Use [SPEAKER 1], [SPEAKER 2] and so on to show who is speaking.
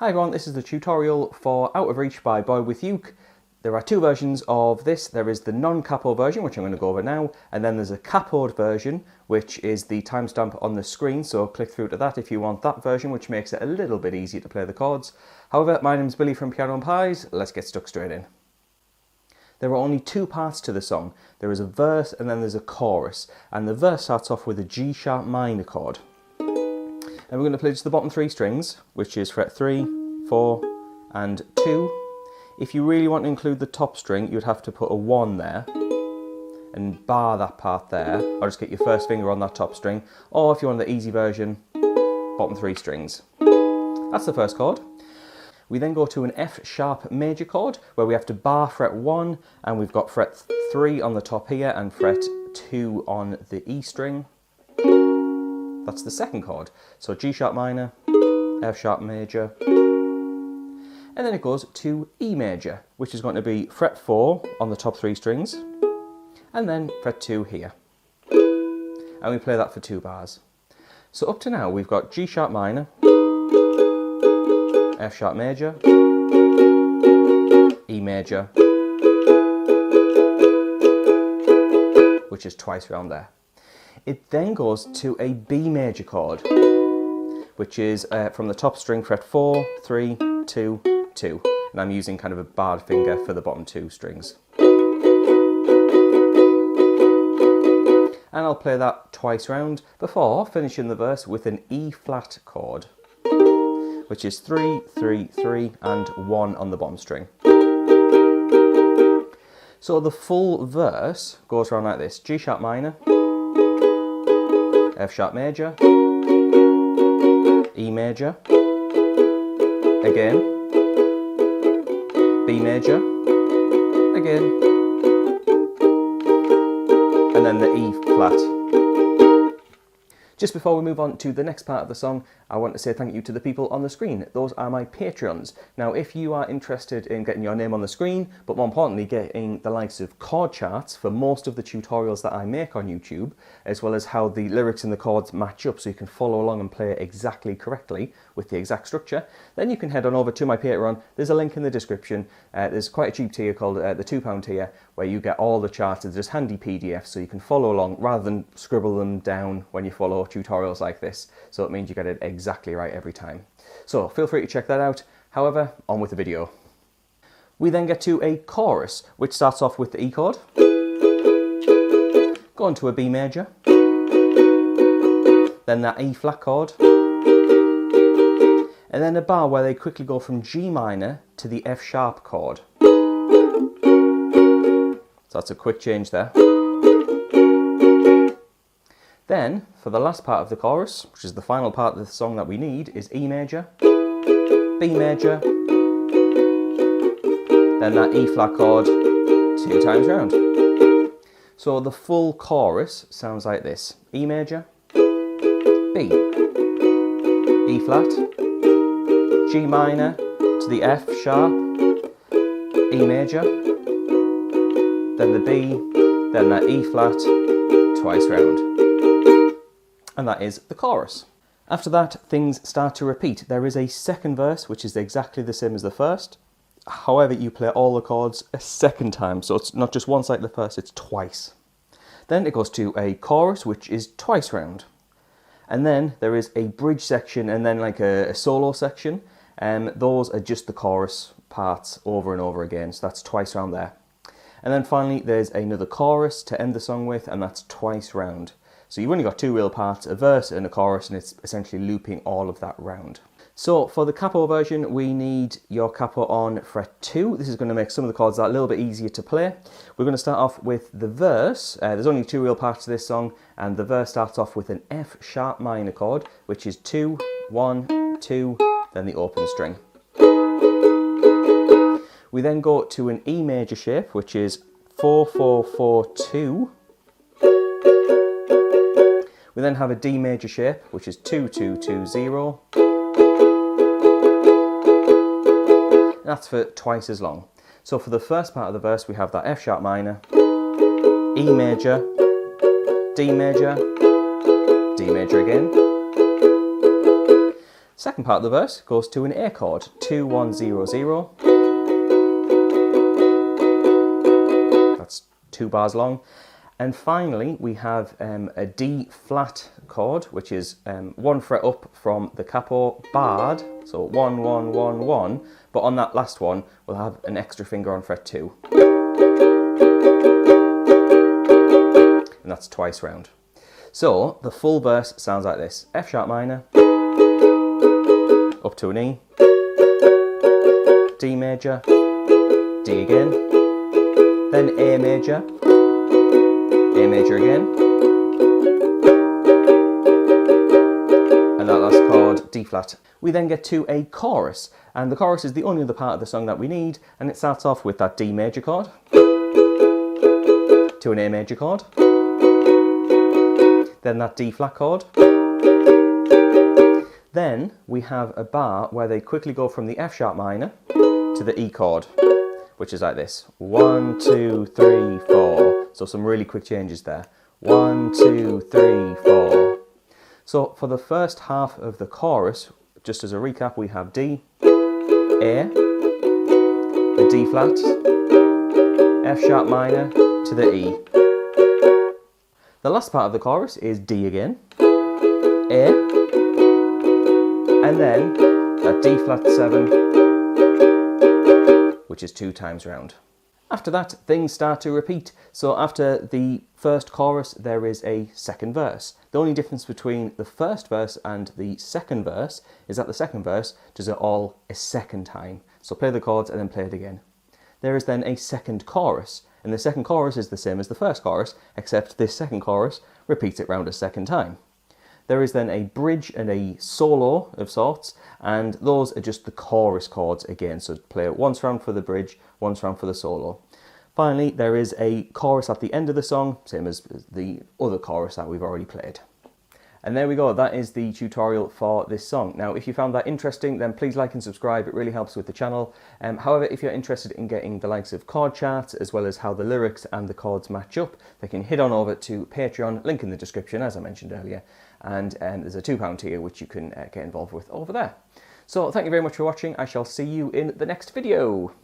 [SPEAKER 1] Hi everyone, this is the tutorial for Out of Reach by BoyWithUke. There are two versions of this. There is the non-capo version, which I'm going to go over now, and then there's a capoed version, which is the timestamp on the screen, so click through to that if you want that version, which makes it a little bit easier to play the chords. However, my name's Billy from Piano and Pies. Let's get stuck straight in. There are only two parts to the song. There is a verse and then there's a chorus, and the verse starts off with a G sharp minor chord. And we're going to play just the bottom three strings, which is fret 3, 4 and 2. If you really want to include the top string, you'd have to put a 1 there and bar that part there, or just get your first finger on that top string, or if you want the easy version, bottom three strings. That's the first chord. We then go to an F sharp major chord, where we have to bar fret 1, and we've got fret 3 on the top here and fret 2 on the E string. That's the second chord. So G sharp minor, F sharp major, and then it goes to E major, which is going to be fret 4 on the top three strings, and then fret 2 here. And we play that for 2 bars. So up to now we've got G sharp minor, F sharp major, E major, which is twice round there. It then goes to a B major chord, which is from the top string fret 4, 3, 2, 2. And I'm using kind of a barred finger for the bottom 2 strings. And I'll play that twice round before finishing the verse with an E flat chord, which is 3, 3, 3 and 1 on the bottom string. So the full verse goes around like this: G sharp minor, F sharp major, E major, again, B major, again, and then the E flat. Just before we move on to the next part of the song, I want to say thank you to the people on the screen. Those are my Patreons. Now, if you are interested in getting your name on the screen, but more importantly, getting the likes of chord charts for most of the tutorials that I make on YouTube, as well as how the lyrics and the chords match up so you can follow along and play it exactly correctly with the exact structure, then you can head on over to my Patreon. There's a link in the description. There's quite a cheap tier called the £2 tier, where you get all the charts. There's just handy PDFs so you can follow along rather than scribble them down when you follow tutorials like this. So it means you get it exactly right every time. So feel free to check that out. However, on with the video. We then get to a chorus, which starts off with the E chord, going to a B major, then that E flat chord, and then a bar where they quickly go from G minor to the F sharp chord. So that's a quick change there. Then, for the last part of the chorus, which is the final part of the song that we need, is E major, B major, then that E flat chord 2 times round. So the full chorus sounds like this: E major, B, E flat, G minor to the F sharp, E major, then the B, then that E flat twice round. And that is the chorus. After that, things start to repeat. There is a second verse, which is exactly the same as the first. However, you play all the chords a second time, so it's not just once like the first, it's twice. Then it goes to a chorus, which is twice round. And then there is a bridge section and then like a solo section. Those are just the chorus parts over and over again, so that's twice round there. And then finally, there's another chorus to end the song with, and that's twice round. So you've only got 2 real parts, a verse and a chorus, and it's essentially looping all of that round. So for the capo version, we need your capo on fret 2. This is going to make some of the chords a little bit easier to play. We're going to start off with the verse. There's only 2 real parts to this song, and the verse starts off with an F sharp minor chord, which is 2, 1, 2, then the open string. We then go to an E major shape, which is 4, 4, 4, 2. We then have a D major shape, which is 2, 2, 2, 0. And that's for twice as long. So for the first part of the verse, we have that F sharp minor, E major, D major, D major again. Second part of the verse goes to an A chord, 2, 1, 0, 0. That's 2 bars long. And finally, we have a D flat chord, which is 1 fret up from the capo, barred, so 1, 1, 1, 1, but on that last one, we'll have an extra finger on fret 2. And that's twice round. So, the full verse sounds like this. F sharp minor, up to an E, D major, D again, then A major, A major again, and that last chord, D flat. We then get to a chorus, and the chorus is the only other part of the song that we need, and it starts off with that D major chord, to an A major chord, then that D flat chord. Then we have a bar where they quickly go from the F sharp minor to the E chord, which is like this. 1, 2, 3, 4. So some really quick changes there. 1, 2, 3, 4. So for the first half of the chorus, just as a recap, we have D, A, the D flat, F sharp minor to the E. The last part of the chorus is D again, A, and then that D flat 7, which is 2 times round. After that, things start to repeat. So after the first chorus, there is a second verse. The only difference between the first verse and the second verse is that the second verse does it all a second time. So play the chords and then play it again. There is then a second chorus, and the second chorus is the same as the first chorus, except this second chorus repeats it round a second time. There is then a bridge and a solo of sorts, and those are just the chorus chords again. So play it once round for the bridge, once round for the solo. Finally, there is a chorus at the end of the song, same as the other chorus that we've already played. And there we go, that is the tutorial for this song. Now, if you found that interesting, then please like and subscribe, it really helps with the channel. However, if you're interested in getting the likes of chord charts, as well as how the lyrics and the chords match up, then you can head on over to Patreon, link in the description, as I mentioned earlier, and there's a £2 tier which you can get involved with over there. So, thank you very much for watching, I shall see you in the next video.